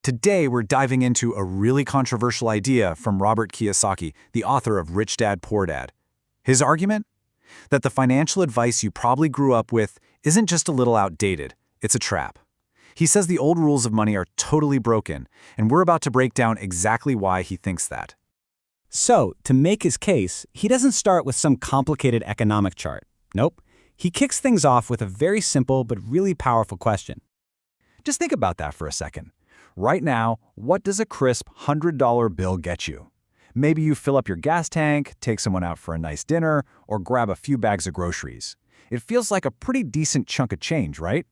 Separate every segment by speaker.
Speaker 1: Today, we're diving into a really controversial idea from Robert Kiyosaki, the author of Rich Dad, Poor Dad. His argument? That the financial advice you probably grew up with isn't just a little outdated, it's a trap. He says the old rules of money are totally broken, and we're about to break down exactly why he thinks that.
Speaker 2: So, to make his case, he doesn't start with some complicated economic chart. Nope. He kicks things off with a very simple but really powerful question.
Speaker 1: Just think about that for a second. Right now, what does a crisp $100 bill get you? Maybe you fill up your gas tank, take someone out for a nice dinner, or grab a few bags of groceries. It feels like a pretty decent chunk of change, right?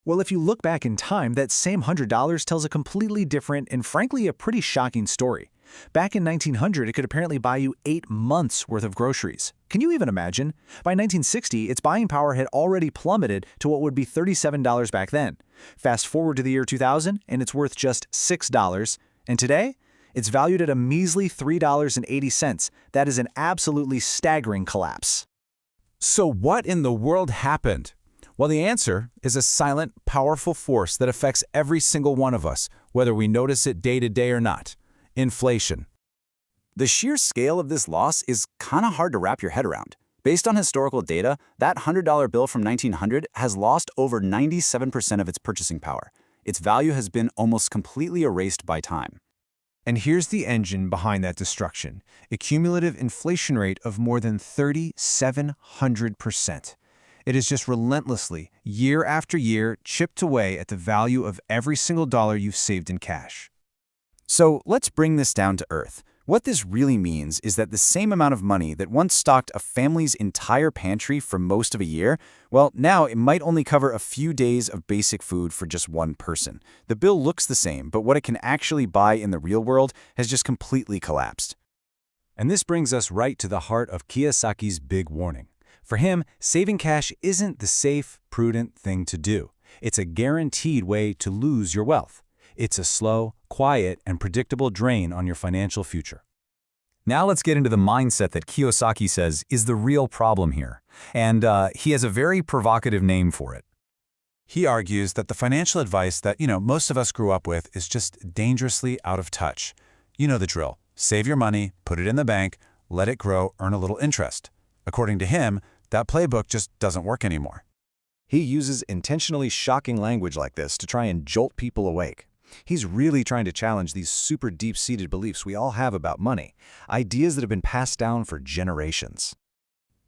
Speaker 1: Well, if you look back in time, that same $100 tells a completely different and frankly a pretty shocking story. Back in 1900, it could apparently buy you 8 months' worth of groceries. Can you even imagine? By 1960, its buying power had already plummeted to what would be $37 back then. Fast forward to the year 2000, and it's worth just $6. And today, it's valued at a measly $3.80. That is an absolutely staggering collapse.
Speaker 3: So what in the world happened? Well, the answer is a silent, powerful force that affects every single one of us, whether we notice it day to day or not. Inflation.
Speaker 1: The sheer scale of this loss is kind of hard to wrap your head around. Based on historical data, that $100 bill from 1900 has lost over 97% of its purchasing power. Its value has been almost completely erased by time.
Speaker 3: And here's the engine behind that destruction: a cumulative inflation rate of more than 3,700%. It is just relentlessly, year after year, chipped away at the value of every single dollar you've saved in cash.
Speaker 1: So let's bring this down to earth. What this really means is that the same amount of money that once stocked a family's entire pantry for most of a year, well, now it might only cover a few days of basic food for just one person. The bill looks the same, but what it can actually buy in the real world has just completely collapsed. And this brings us right to the heart of Kiyosaki's big warning. For him, saving cash isn't the safe, prudent thing to do. It's a guaranteed way to lose your wealth. It's a slow, quiet, and predictable drain on your financial future. Now let's get into the mindset that Kiyosaki says is the real problem here. And he has a very provocative name for it.
Speaker 3: He argues that the financial advice that, most of us grew up with is just dangerously out of touch. You know the drill. Save your money, put it in the bank, let it grow, earn a little interest. According to him, that playbook just doesn't work anymore.
Speaker 4: He uses intentionally shocking language like this to try and jolt people awake. He's really trying to challenge these super deep-seated beliefs we all have about money, ideas that have been passed down for generations.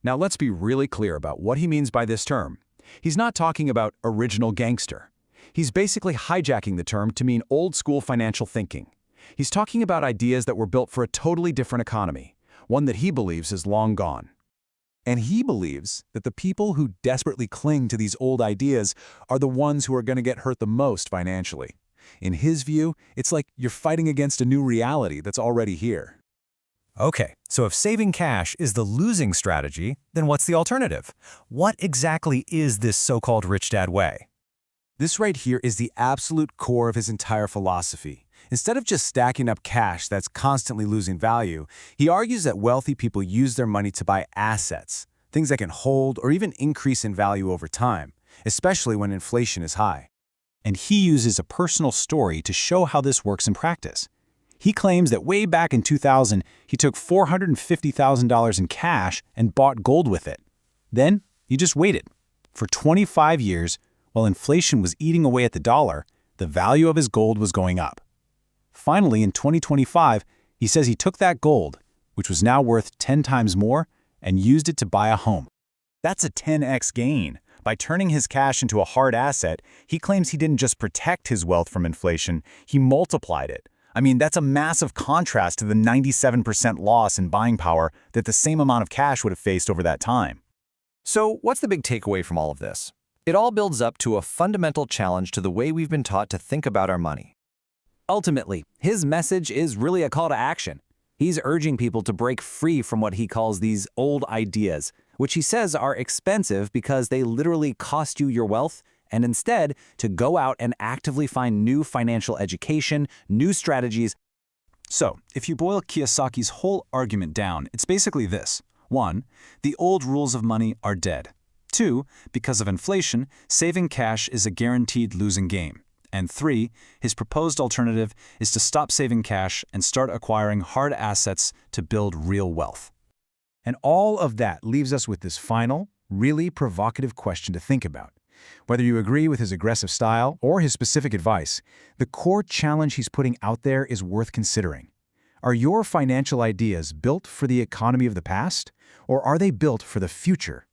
Speaker 1: Now let's be really clear about what he means by this term. He's not talking about original gangster. He's basically hijacking the term to mean old-school financial thinking. He's talking about ideas that were built for a totally different economy, one that he believes is long gone. And he believes that the people who desperately cling to these old ideas are the ones who are going to get hurt the most financially. In his view, it's like you're fighting against a new reality that's already here.
Speaker 5: Okay, so if saving cash is the losing strategy, then what's the alternative? What exactly is this so-called rich dad way?
Speaker 3: This right here is the absolute core of his entire philosophy. Instead of just stacking up cash that's constantly losing value, he argues that wealthy people use their money to buy assets, things that can hold or even increase in value over time, especially when inflation is high.
Speaker 1: And he uses a personal story to show how this works in practice. He claims that way back in 2000, he took $450,000 in cash and bought gold with it. Then he just waited. For 25 years, while inflation was eating away at the dollar, the value of his gold was going up. Finally, in 2025, he says he took that gold, which was now worth 10 times more, and used it to buy a home. That's a 10x gain. By turning his cash into a hard asset, he claims he didn't just protect his wealth from inflation, he multiplied it. I mean, that's a massive contrast to the 97% loss in buying power that the same amount of cash would have faced over that time.
Speaker 4: So, what's the big takeaway from all of this? It all builds up to a fundamental challenge to the way we've been taught to think about our money.
Speaker 6: Ultimately, his message is really a call to action. He's urging people to break free from what he calls these old ideas, which he says are expensive because they literally cost you your wealth, and instead to go out and actively find new financial education, new strategies.
Speaker 1: So, if you boil Kiyosaki's whole argument down, it's basically this. 1. The old rules of money are dead. 2. Because of inflation, saving cash is a guaranteed losing game. And 3, his proposed alternative is to stop saving cash and start acquiring hard assets to build real wealth.
Speaker 3: And all of that leaves us with this final, really provocative question to think about. Whether you agree with his aggressive style or his specific advice, the core challenge he's putting out there is worth considering. Are your financial ideas built for the economy of the past, or are they built for the future?